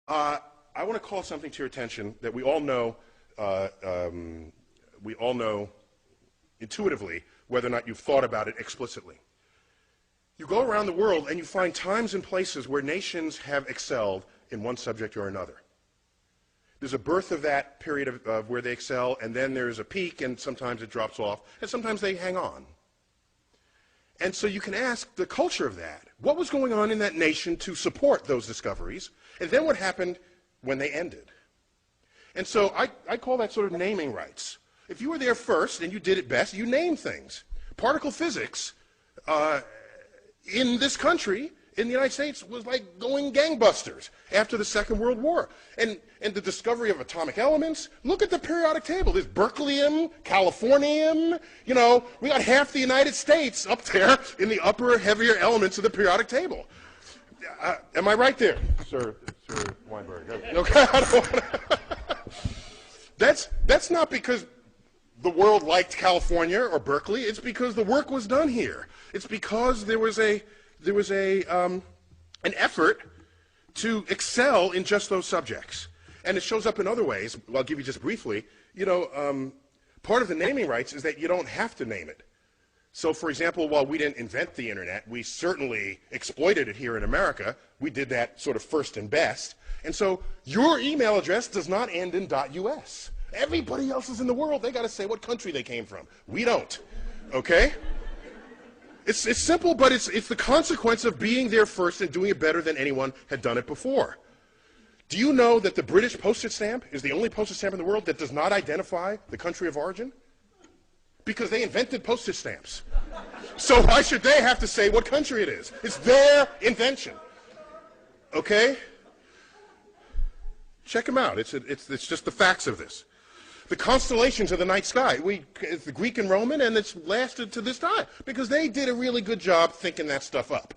I want to call something to your attention that we all know intuitively, whether or not you've thought about it explicitly. You go around the world and you find times and places where nations have excelled in one subject or another. There's a birth of that period of where they excel, and then there's a peak, and sometimes it drops off, and sometimes they hang on. And so you can ask the culture of that. What was going on in that nation to support those discoveries? And then what happened when they ended? And so I call that sort of naming rights. If you were there first and you did it best, you name things. Particle physics in this country, in the United States, was like going gangbusters after the Second World War. And the discovery of atomic elements, look at the periodic table. There's berkelium, californium, you know, we got half the United States up there in the upper, heavier elements of the periodic table. Am I right there, Sir Weinberg? Okay, I don't wanna That's not because the world liked California or Berkeley. It's because the work was done here. It's because there was an effort to excel in just those subjects. And it shows up in other ways. I'll give you just briefly. You know, part of the naming rights is that you don't have to name it. So, for example, while we didn't invent the internet, we certainly exploited it here in America. We did that sort of first and best. And so your email address does not end in .us. Everybody else is in the world, they got to say what country they came from. We don't. Okay? It's simple, but it's the consequence of being there first and doing it better than anyone had done it before. Do you know that the British postage stamp is the only postage stamp in the world that does not identify the country of origin? Because they invented postage stamps. So why should they have to say what country it is? It's their invention. Okay? Check them out. It's just the facts of this. The constellations of the night sky, it's the Greek and Roman, and it's lasted to this time because they did a really good job thinking that stuff up.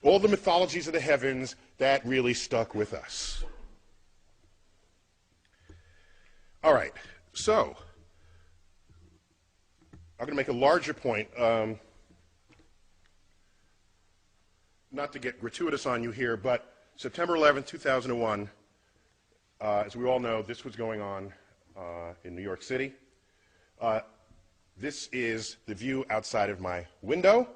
All the mythologies of the heavens, that really stuck with us. All right, so I'm going to make a larger point, not to get gratuitous on you here, but September 11th, 2001, as we all know, this was going on in New York City. This is the view outside of my window.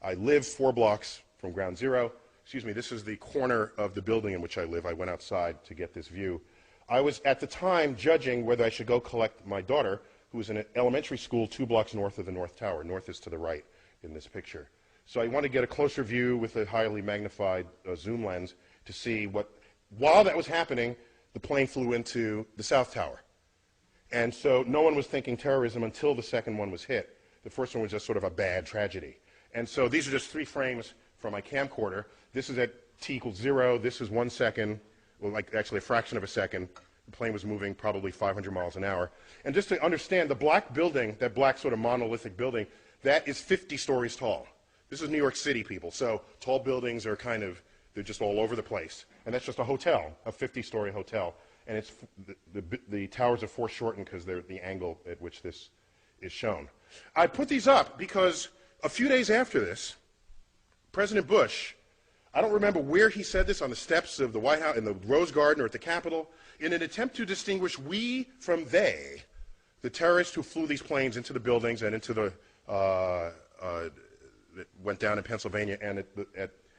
I live 4 blocks from ground zero. Excuse me, this is the corner of the building in which I live. I went outside to get this view. I was at the time judging whether I should go collect my daughter, who was in an elementary school 2 blocks north of the North Tower. North is to the right in this picture. So I want to get a closer view with a highly magnified zoom lens to see what, while that was happening, the plane flew into the South Tower. And so no one was thinking terrorism until the second one was hit. The first one was just sort of a bad tragedy. And so these are just 3 frames from my camcorder. This is at t equals 0. This is 1 second, well, like actually a fraction of a second. The plane was moving probably 500 miles an hour. And just to understand, the black building, that black sort of monolithic building, that is 50 stories tall. This is New York City, people. So tall buildings are kind of, they're just all over the place. And that's just a hotel, a 50-story hotel. And it's, the towers are foreshortened because they're the angle at which this is shown. I put these up because a few days after this, President Bush, I don't remember where he said this, on the steps of the White House, in the Rose Garden or at the Capitol, in an attempt to distinguish we from they, the terrorists who flew these planes into the buildings and into the, that went down in Pennsylvania and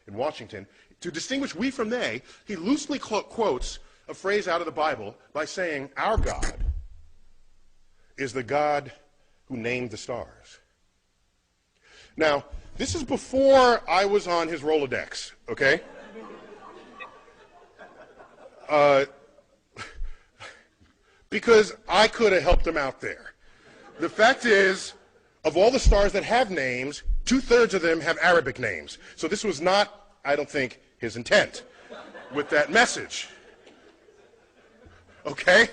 in Washington, to distinguish we from they, he loosely quotes a phrase out of the Bible by saying, our God is the God who named the stars. Now, this is before I was on his Rolodex, okay? Because I could have helped him out there. The fact is, of all the stars that have names, 2/3 of them have Arabic names. So this was not, I don't think, his intent with that message. Okay?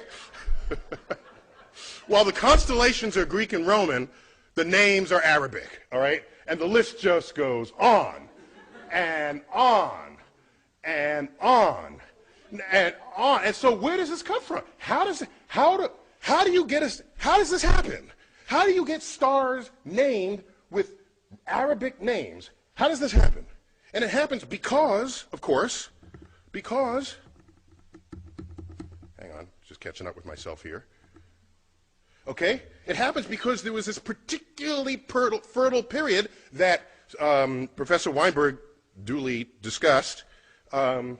While the constellations are Greek and Roman, the names are Arabic, all right? And the list just goes on and on and on and on. And so where does this come from? How does this happen? How do you get stars named with Arabic names? How does this happen? And it happens because, of course, because Hang on, just catching up with myself here. Okay? It happens because there was this particularly fertile period that Professor Weinberg duly discussed. And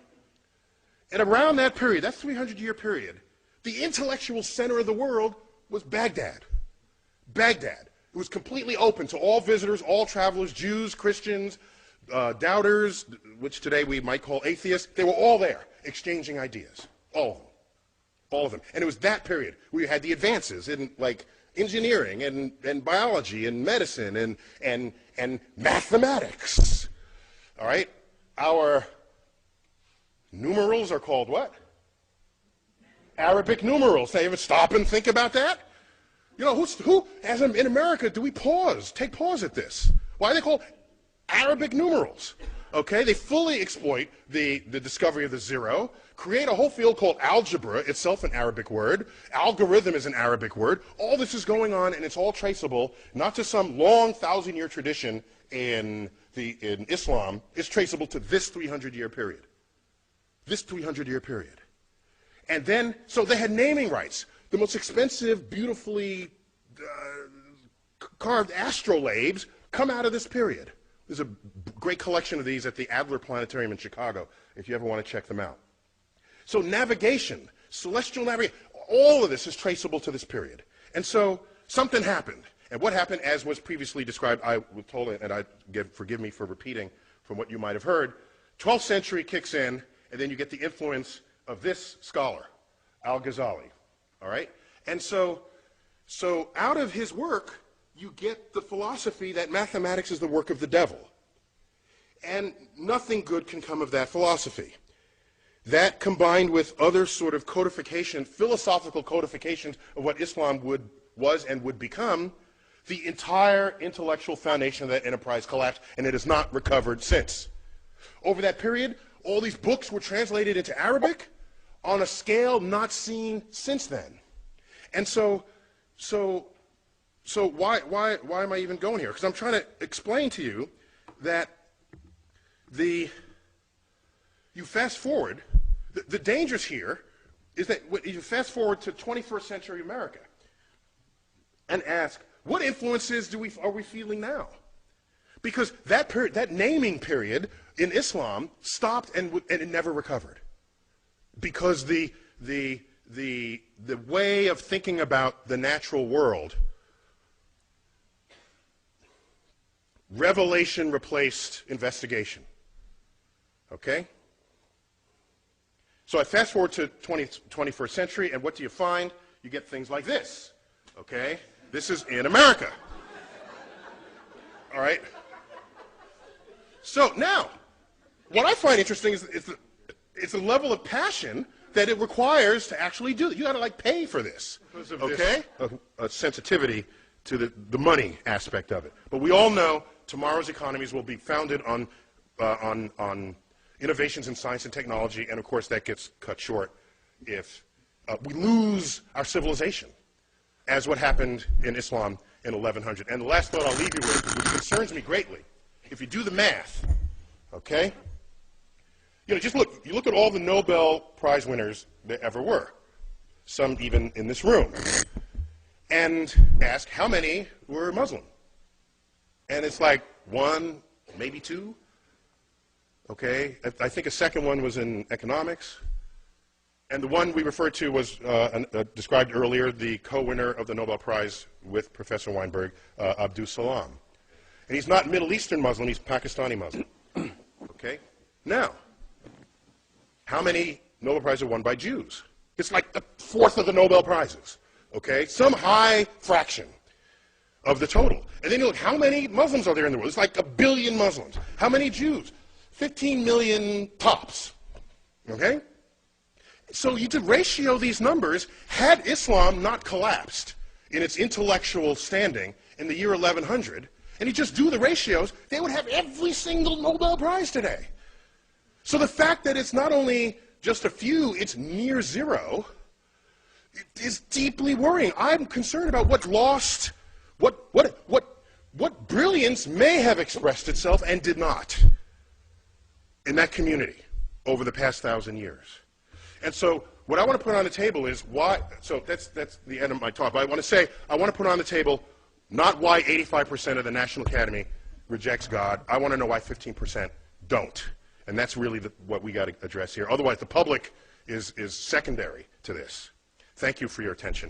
around that period, that 300-year period, the intellectual center of the world was Baghdad. Baghdad. It was completely open to all visitors, all travelers, Jews, Christians, doubters, which today we might call atheists. They were all there, exchanging ideas. All of them. All of them. And it was that period where you had the advances in, like, engineering and biology and medicine and mathematics. All right? Our numerals are called what? Arabic numerals. They ever stop and think about that? You know, in America, do we pause, take pause at this? Why are they called Arabic numerals? Okay, they fully exploit the discovery of the zero, create a whole field called algebra, itself an Arabic word. Algorithm is an Arabic word. All this is going on, and it's all traceable, not to some long 1,000-year tradition in Islam. It's traceable to this 300-year period. This 300-year period. And then, so they had naming rights. The most expensive, beautifully carved astrolabes come out of this period. There's a great collection of these at the Adler Planetarium in Chicago, if you ever want to check them out. So navigation, celestial navigation, all of this is traceable to this period. And so something happened. And what happened, as was previously described, I was told, and forgive me for repeating from what you might have heard, 12th century kicks in, and then you get the influence of this scholar, Al-Ghazali. All right? And so out of his work, you get the philosophy that mathematics is the work of the devil. And nothing good can come of that philosophy. That, combined with other sort of codification, philosophical codifications of what Islam was and would become, the entire intellectual foundation of that enterprise collapsed, and it has not recovered since. Over that period, all these books were translated into Arabic on a scale not seen since then. And so why am I even going here? Because I'm trying to explain to you that you fast forward, the dangers here is that you fast forward to 21st century America and ask, what influences are we feeling now? Because that period, that naming period in Islam stopped and it never recovered. Because the way of thinking about the natural world, revelation replaced investigation. Okay? So I fast forward to 21st century, and what do you find? You get things like this. Okay? This is in America. All right? So now, what I find interesting is the level of passion that it requires to actually do it. You got to, like, pay for this. Okay? A sensitivity to the money aspect of it. But we all know tomorrow's economies will be founded on innovations in science and technology, and of course that gets cut short if we lose our civilization, as what happened in Islam in 1100. And the last thought I'll leave you with, which concerns me greatly, if you do the math, okay, you know, you look at all the Nobel Prize winners there ever were, some even in this room, and ask how many were Muslim. And it's like one, maybe two. Okay, I think a second one was in economics. And the one we referred to was described earlier, the co-winner of the Nobel Prize with Professor Weinberg, Abdul Salam. And he's not Middle Eastern Muslim, he's Pakistani Muslim. Okay? Now, how many Nobel Prizes are won by Jews? It's like a fourth of the Nobel Prizes. Okay? Some high fraction of the total. And then you look, how many Muslims are there in the world? It's like 1 billion Muslims. How many Jews? 15 million tops. Okay? So you could ratio these numbers. Had Islam not collapsed in its intellectual standing in the year 1100, and you just do the ratios, they would have every single Nobel Prize today. So the fact that it's not only just a few, it's near zero, is deeply worrying. I'm concerned about what lost, what brilliance may have expressed itself and did not in that community over the past 1,000 years. And so what I want to put on the table is why, so that's the end of my talk, but I want to put on the table not why 85% of the National Academy rejects God. I want to know why 15% don't. And that's really what we got to address here. Otherwise, the public is secondary to this. Thank you for your attention here.